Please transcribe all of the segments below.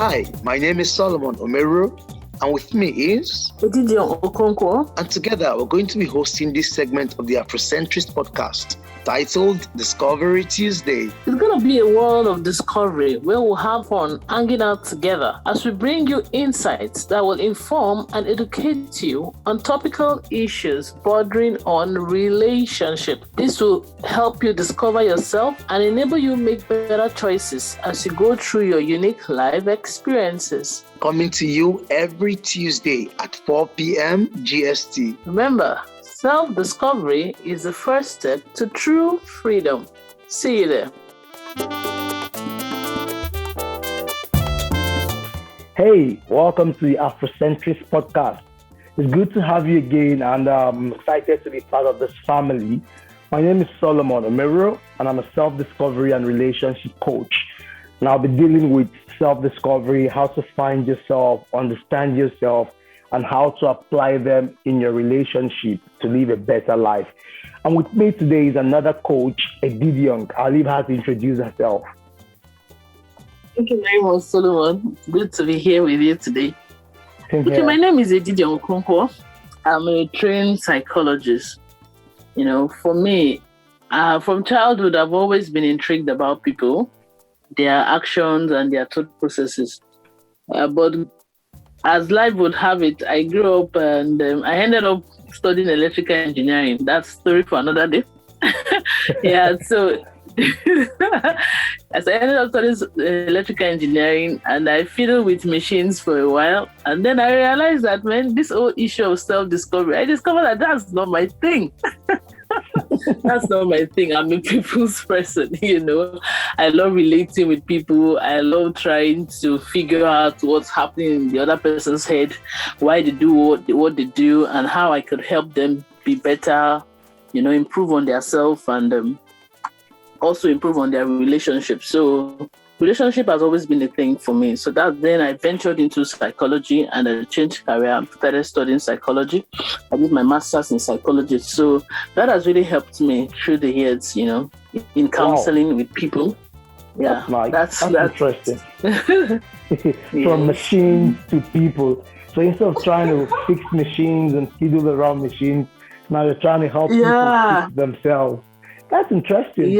Hi, my name is Solomon Omeru, and with me is Edidiong. And together we're going to be hosting this segment of the Afrocentrist Podcast titled Discovery Tuesday. It's going to be a world of discovery where we'll have fun hanging out together as we bring you insights that will inform and educate you on topical issues bordering on relationship. This will help you discover yourself and enable you make better choices as you go through your unique life experiences. Coming to you every Tuesday at 4 p.m. GST. Remember, self-discovery is the first step to true freedom. See you there. Hey, welcome to the Afrocentrist Podcast. It's good to have you again, and I'm excited to be part of this family. My name is Solomon Omeru, and I'm a self-discovery and relationship coach. And I'll be dealing with self-discovery, how to find yourself, understand yourself, and how to apply them in your relationship to live a better life. And with me today is another coach, Edidiong. I'll leave her to introduce herself. Thank you very much, Solomon. Good to be here with you today. My name is Edidiong. I'm a trained psychologist. For me, from childhood, I've always been intrigued about people, their actions and their thought processes. But as life would have it, I grew up and I ended up studying electrical engineering. That's a story for another day. So as I ended up studying electrical engineering, and I fiddled with machines for a while, and then I realized that, this whole issue of self-discovery, I discovered that that's not my thing. That's not my thing. I'm a people's person, I love relating with people. I love trying to figure out what's happening in the other person's head, why they do what they do, and how I could help them be better, improve on their self and also improve on their relationship. So relationship has always been a thing for me. So then I ventured into psychology and I changed career and started studying psychology. I did my master's in psychology. So that has really helped me through the years, in counseling with people. Yeah, that's interesting. From machines to people. So instead of trying to fix machines and fiddle around machines, now you're trying to help people fix themselves. That's interesting.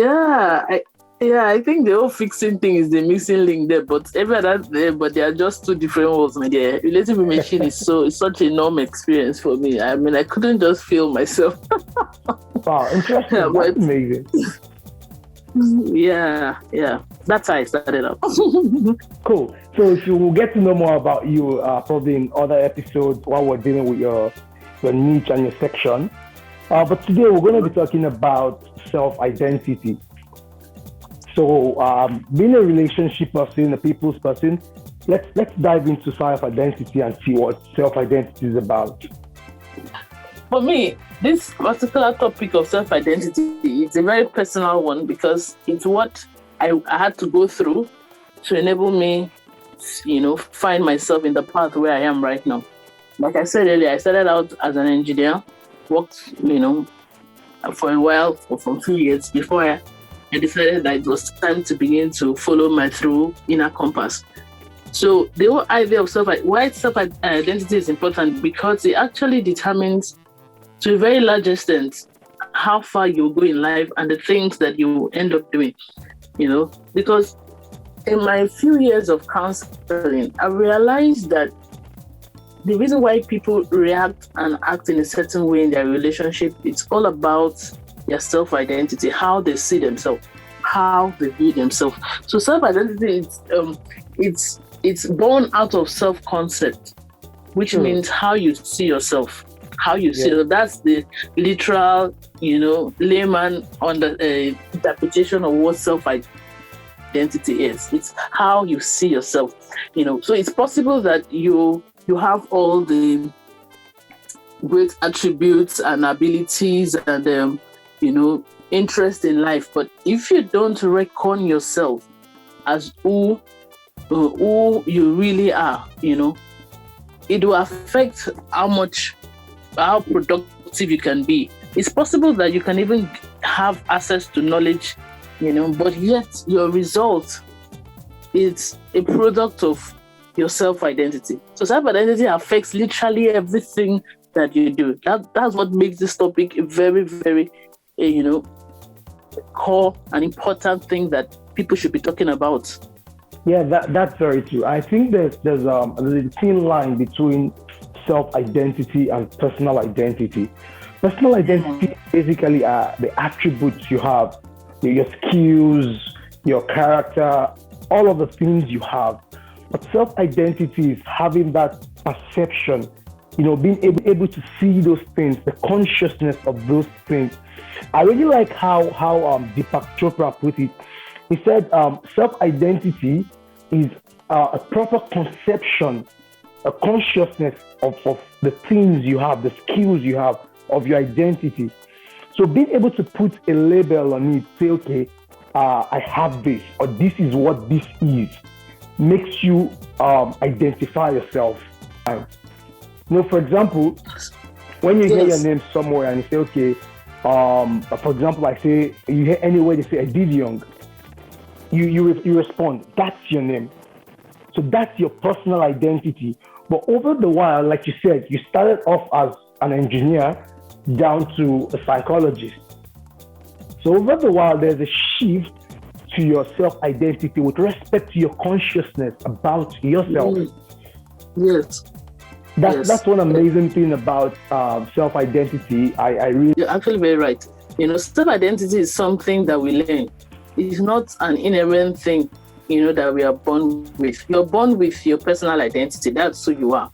I think the whole fixing thing is the missing link there, but but they are just two different worlds, my dear. Relating with machine is such a norm experience for me. I couldn't just feel myself. Wow, interesting. That's amazing. Yeah. That's how I started up. Cool. So if you will get to know more about you, probably in other episodes while we're dealing with your niche and your section. But today we're going to be talking about self-identity. So being a relationship person, a people's person, let's dive into self-identity and see what self-identity is about. For me, this particular topic of self-identity is a very personal one because it's what I had to go through to enable me, find myself in the path where I am right now. Like I said earlier, I started out as an engineer, worked, for a while, for a few years before I decided that it was time to begin to follow my true inner compass. So the whole idea of why self-identity is important, because it actually determines to a very large extent how far you go in life and the things that you end up doing, because in my few years of counseling, I realized that the reason why people react and act in a certain way in their relationship, it's all about their self-identity, how they see themselves, how they view themselves. So self-identity, it's born out of self-concept, which means how you see yourself, how you see yourself. That's the literal, layman interpretation of what self-identity is. It's how you see yourself, So it's possible that you have all the great attributes and abilities and interest in life, but if you don't reckon yourself as who you really are, it will affect how productive you can be. It's possible that you can even have access to knowledge, but yet your result is a product of your self-identity. So self-identity affects literally everything that you do. That's what makes this topic a very, very, core and important thing that people should be talking about. Yeah, that's very true. I think there's a thin line between self-identity and personal identity. Personal identity basically are the attributes you have, your skills, your character, all of the things you have. But self-identity is having that perception, being able to see those things, the consciousness of those things. I really like how Deepak Chopra put it. He said self-identity is a proper conception, a consciousness of the things you have, the skills you have, of your identity. So being able to put a label on it, say, okay, I have this, or this is what this is, makes you identify yourself. For example, when you hear your name somewhere and you say, okay, for example, I say, you hear anywhere they say Edidiong, you respond, that's your name. So that's your personal identity. But over the while, like you said, you started off as an engineer down to a psychologist. So over the while, there's a shift to your self-identity with respect to your consciousness about yourself. Yes. That's one amazing thing about self-identity. I really... You're actually very right. Self-identity is something that we learn. It's not an inherent thing, that we are born with. You're born with your personal identity. That's who you are.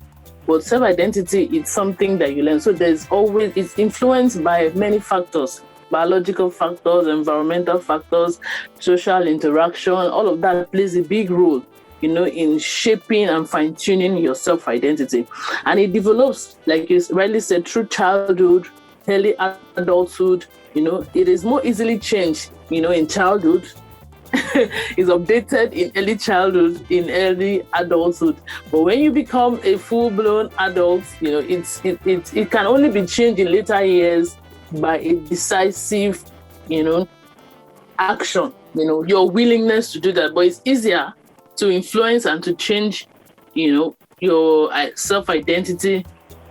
But self-identity is something that you learn. So it's influenced by many factors, biological factors, environmental factors, social interaction. All of that plays a big role, in shaping and fine-tuning your self-identity. And it develops, like you rightly said, through childhood, early adulthood. It is more easily changed, in childhood. Is updated in early childhood, in early adulthood. But when you become a full-blown adult, it can only be changed in later years by a decisive, action. Your willingness to do that. But it's easier to influence and to change, your self-identity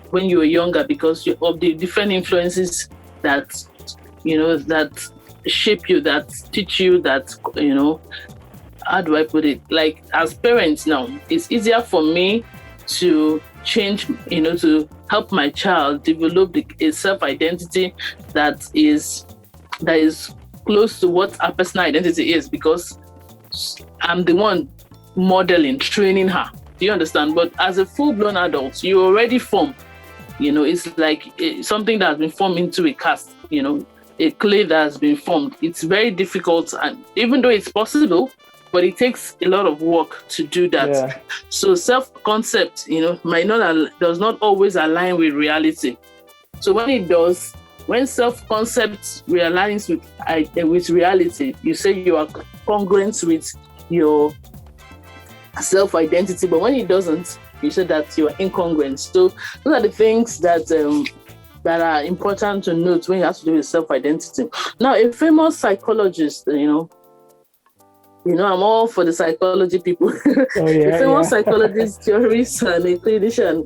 when you were younger because of the different influences that, that shape you, that teach you, that, how do I put it? Like as parents now, it's easier for me to change, to help my child develop a self-identity that is close to what our personal identity is because I'm the one modeling, training her. Do you understand? But as a full-blown adult, you already form. It's like something that has been formed into a cast, a clay that has been formed. It's very difficult, and even though it's possible, but it takes a lot of work to do that. Yeah. So self-concept, does not always align with reality. So when it does, when self-concept realigns with reality, you say you are congruent with your self-identity, but when it doesn't, you say that you are incongruent. So those are the things that are important to note when you have to do with self-identity. Now, a famous psychologist, I'm all for the psychology people. Oh, yeah, a famous psychologist, theorist, and a clinician,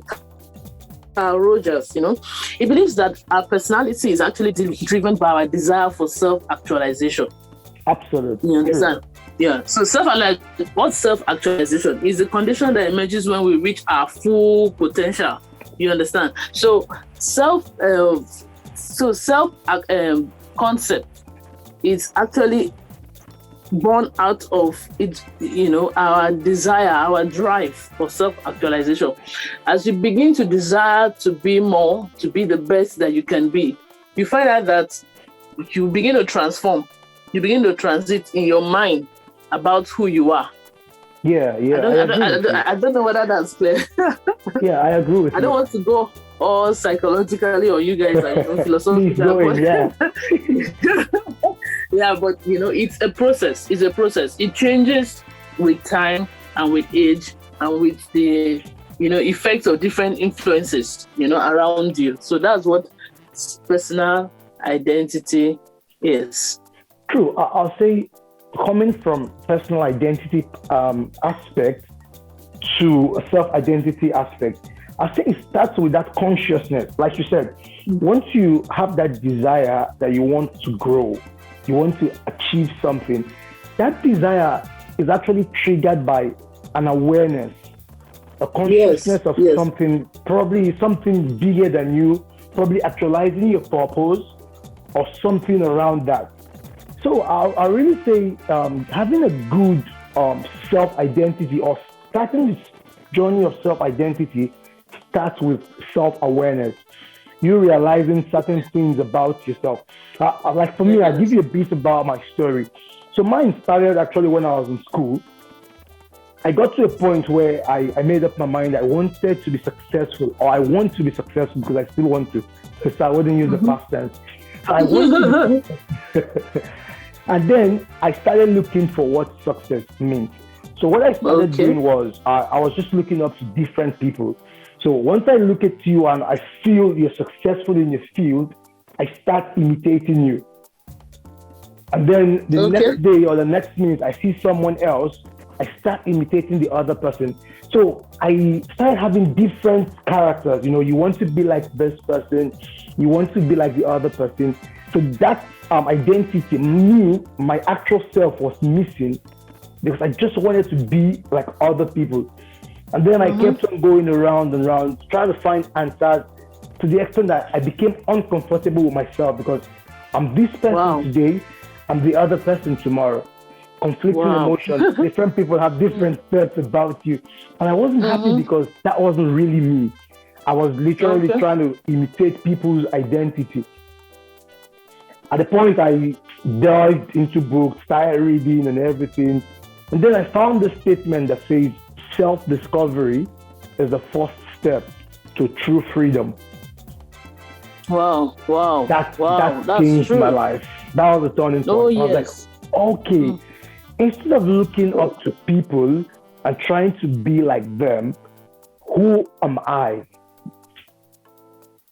Carl Rogers, he believes that our personality is actually driven by our desire for self-actualization. Absolutely. You understand? Yeah. So self-actualization is a condition that emerges when we reach our full potential. You understand? So concept is actually born out of it, our desire, our drive for self-actualization. As you begin to desire to be more, to be the best that you can be, you find out that you begin to transform. You begin to transit in your mind about who you are. Yeah. I don't know whether that's clear. Yeah, I agree with you. I don't want to go all psychologically or you guys are philosophical. Yeah, but it's a process. It's a process. It changes with time and with age and with the effects of different influences around you. So that's what personal identity is. True. I'll say, coming from personal identity aspect, to a self-identity aspect, I think it starts with that consciousness. Like you said, once you have that desire that you want to grow, you want to achieve something, that desire is actually triggered by an awareness, a consciousness of something, probably something bigger than you, probably actualizing your purpose or something around that. So I really say having a good self-identity, or starting this journey of self-identity, starts with self-awareness. You realizing certain things about yourself. Like for me, I'll give you a bit about my story. So mine started actually when I was in school. I got to a point where I made up my mind I wanted to be successful, or I want to be successful because I still want to. So I wouldn't use the past tense. So I want to and then I started looking for what success means. So what I started doing was I was just looking up to different people. So once I look at you and I feel you're successful in your field, I start imitating you. And then the next day or the next minute, I see someone else, I start imitating the other person. So I started having different characters. You know, you want to be like this person, you want to be like the other person. So that identity, me, my actual self was missing because I just wanted to be like other people. And then I kept on going around and around, trying to find answers, to the extent that I became uncomfortable with myself because I'm this person today, I'm the other person tomorrow. Conflicting emotions, different people have different thoughts about you. And I wasn't happy because that wasn't really me. I was literally trying to imitate people's identity. At the point I dived into books, started reading and everything. And then I found this statement that says, self-discovery is the first step to true freedom. Wow. That changed my life. That was a turning point. I was like, okay, instead of looking up to people and trying to be like them, who am I?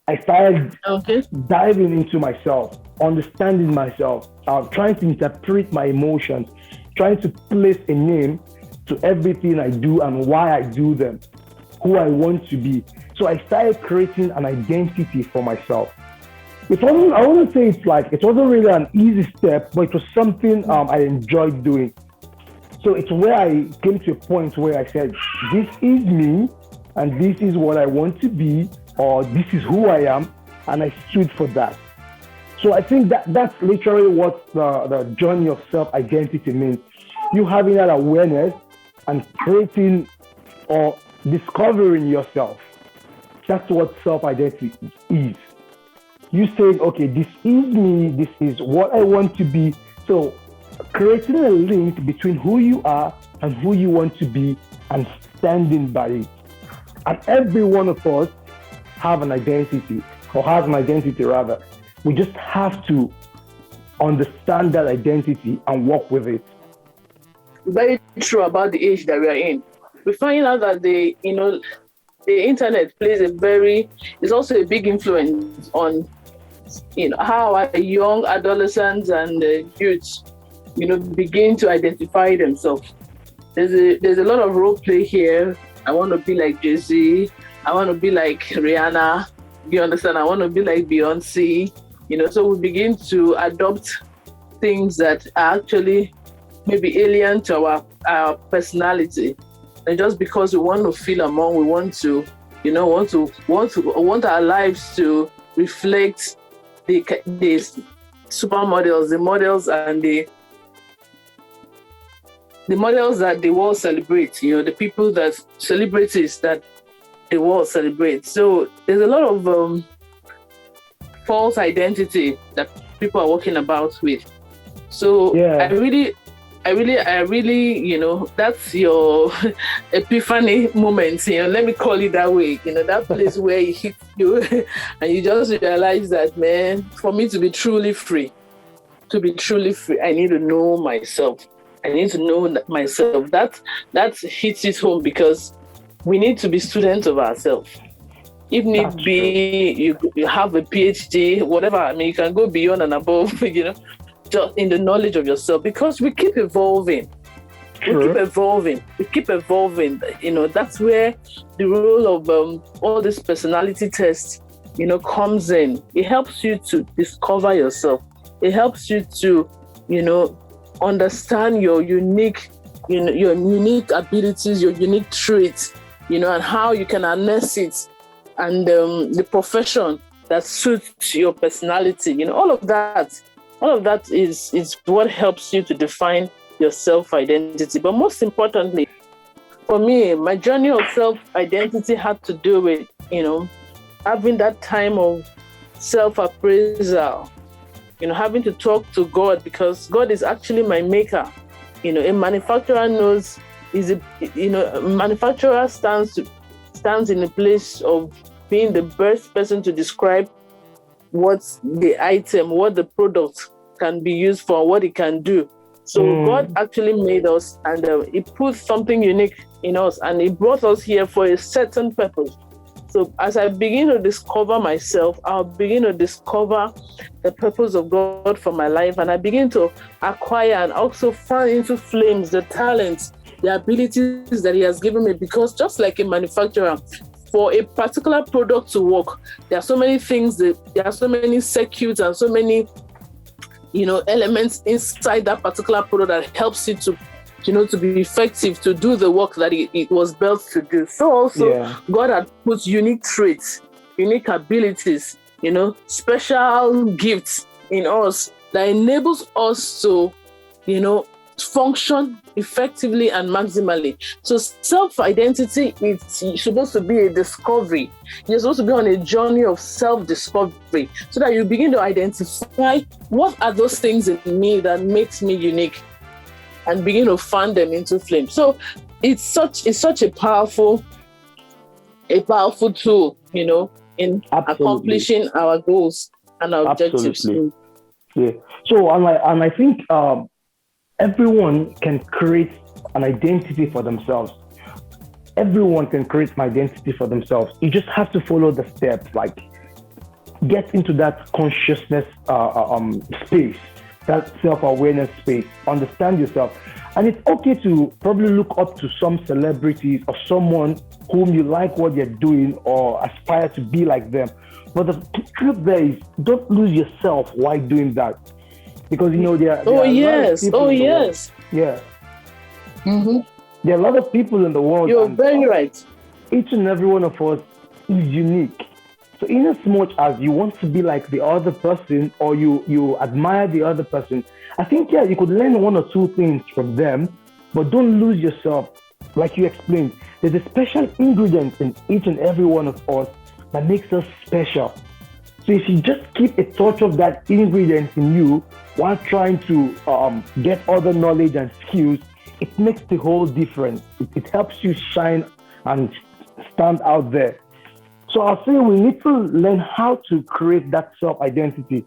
I started diving into myself, understanding myself, trying to interpret my emotions, trying to place a name to everything I do and why I do them, who I want to be. So I started creating an identity for myself. It wasn't, I wouldn't say it wasn't really an easy step, but it was something I enjoyed doing. So it's where I came to a point where I said, this is me, and this is what I want to be, or this is who I am, and I stood for that. So I think that's literally what the journey of self-identity means. You having that awareness and creating or discovering yourself. That's what self-identity is. You saying, okay, this is me, this is what I want to be. So creating a link between who you are and who you want to be and standing by it. And every one of us have an identity, or has an identity rather. We just have to understand that identity and work with it. Very true about the age that we are in. We find out that the internet plays it's also a big influence on, how our young adolescents and youths, begin to identify themselves. There's a lot of role play here. I want to be like Jay-Z. I want to be like Rihanna. You understand? I want to be like Beyonce. So we begin to adopt things that are actually maybe alien to our personality. And just because we want to feel among, we want to, want our lives to reflect the supermodels, the models, and the models that the world celebrates. The people celebrities that the world celebrates. So there's a lot of false identity that people are walking about with. So I really, that's your epiphany moment, let me call it that way, that place where it hits you and you just realize that, man, for me to be truly free, I need to know myself. I need to know myself. That hits it home because we need to be students of ourselves. If need be, you have a PhD, whatever. You can go beyond and above, just in the knowledge of yourself, because we keep evolving. True. We keep evolving. That's where the role of all these personality tests, comes in. It helps you to discover yourself. It helps you to, understand your unique abilities, your unique traits, and how you can harness it, and the profession that suits your personality. All of that is what helps you to define your self-identity. But most importantly, for me, my journey of self-identity had to do with, having that time of self-appraisal, having to talk to God, because God is actually my maker. A manufacturer knows manufacturer stands in a place of being the best person to describe what the item, what the product can be used for, what it can do. So God actually made us, and He put something unique in us, and He brought us here for a certain purpose. So as I begin to discover myself, I'll begin to discover the purpose of God for my life, and I begin to acquire and also fan into flames the talents, the abilities that He has given me. Because just like a manufacturer, for a particular product to work, there are so many things, there are so many circuits and so many, elements inside that particular product that helps it to, to be effective, to do the work that it was built to do. So also, God had put unique traits, unique abilities, special gifts in us that enables us to, function effectively and maximally. So self-identity is supposed to be a discovery. You're supposed to be on a journey of self-discovery, so that you begin to identify what are those things in me that makes me unique, and begin to fan them into flame. So it's such a powerful tool, in accomplishing our goals and our objectives. Yeah. So and I think everyone can create an identity for themselves. Everyone can create an identity for themselves. You just have to follow the steps, like get into that consciousness space, that self-awareness space, understand yourself. And it's okay to probably look up to some celebrities or someone whom you like what they're doing or aspire to be like them. But the truth there is, don't lose yourself while doing that. Because, there are Yeah. Mm-hmm. There are a lot of people in the world. You're very right. Each and every one of us is unique. So in as much as you want to be like the other person, or you admire the other person, I think, you could learn one or two things from them, but don't lose yourself. Like you explained, there's a special ingredient in each and every one of us that makes us special. So if you just keep a touch of that ingredient in you while trying to get other knowledge and skills, it makes the whole difference. It helps you shine and stand out there. So I'll say we need to learn how to create that self-identity.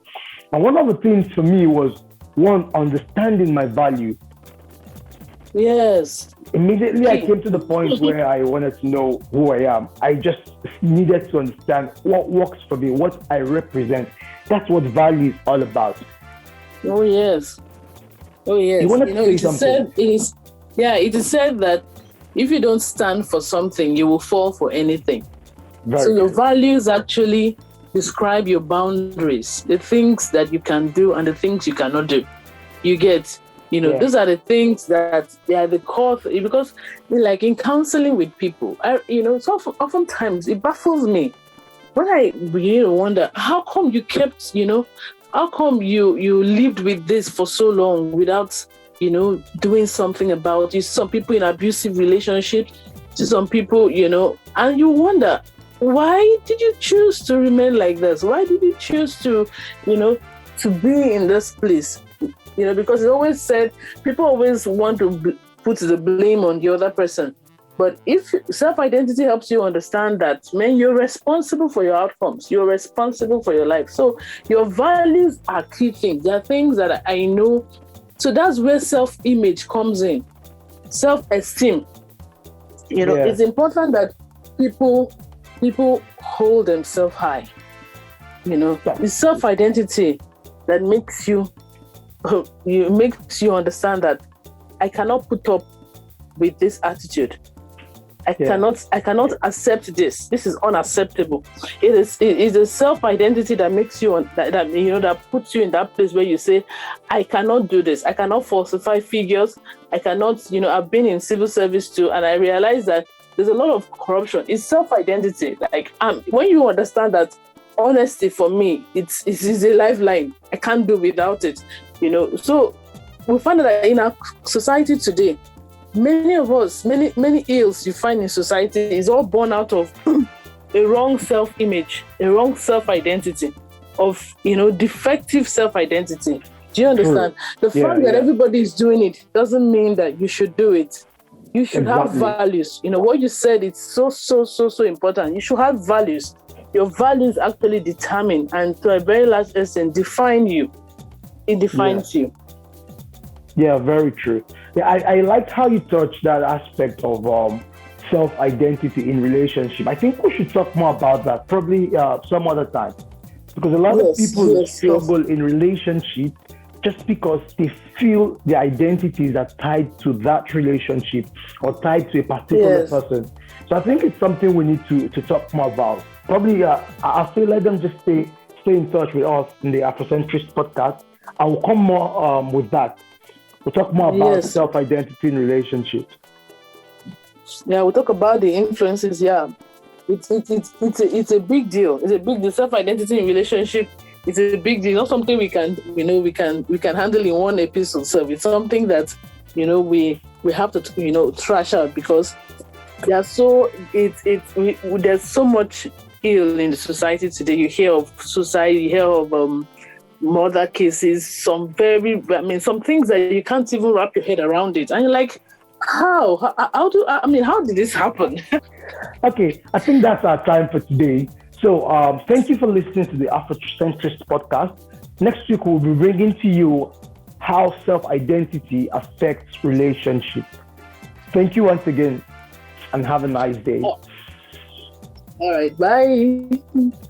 And one of the things for me was, one, understanding my value. Yes. Immediately I came to the point where I wanted to know who I am. I just needed to understand what works for me, what I represent. That's what value is all about. Oh, yes. You want to say something? It is said that if you don't stand for something, you will fall for anything. Your values actually describe your boundaries, the things that you can do and the things you cannot do. You get, those are the things that they are the core. Because, like in counseling with people, so oftentimes it baffles me when I begin to wonder, how come you kept, how come you lived with this for so long without, doing something about it? Some people in abusive relationships, to some people, and you wonder, why did you choose to remain like this? Why did you choose to, to be in this place? Because it's always said, people always want to put the blame on the other person. But if self-identity helps you understand that, man, you're responsible for your outcomes. You're responsible for your life. So your values are key things. There are things that I know. So that's where self-image comes in. Self-esteem. It's important that people hold themselves high. It's self-identity that makes you understand that I cannot put up with this attitude. I cannot accept this. This is unacceptable. It is a self-identity that makes you that puts you in that place where you say, I cannot do this. I cannot falsify figures. I cannot, I've been in civil service too, and I realize that there's a lot of corruption. It's self-identity. Like when you understand that honesty for me, it's a lifeline. I can't do without it. So we find that in our society today, many of us, many ills you find in society is all born out of a wrong self-image, a wrong self-identity, of defective self-identity. Do you understand? The fact that everybody is doing it doesn't mean that you should do it. You should have values. What you said, it's so important. You should have values. Your values actually determine and to a very large extent define you. It defines you. Yeah, very true. Yeah, I liked how you touched that aspect of self-identity in relationship. I think we should talk more about that probably some other time, because a lot of people struggle in relationships just because they feel their identities are tied to that relationship or tied to a particular person. So I think it's something we need to talk more about. Probably, I feel let them just stay in touch with us in the Afrocentrist podcast. I will come more with that. We'll talk more about self-identity in relationships. Yeah, we'll talk about the influences. Yeah, it's a big deal. It's a big deal. Self-identity in relationship. It's a big deal. Not something we can handle in one episode. So it's something that we have to trash out, because there's so much ill in the society today. You hear of suicide. You hear of murder cases. Some things that you can't even wrap your head around it, and you're like, how did this happen? Okay, I think that's our time for today. So thank you for listening to the Afrocentrist podcast. Next week, we'll be bringing to you how self-identity affects relationships. Thank you once again, and have a nice day. All right, bye.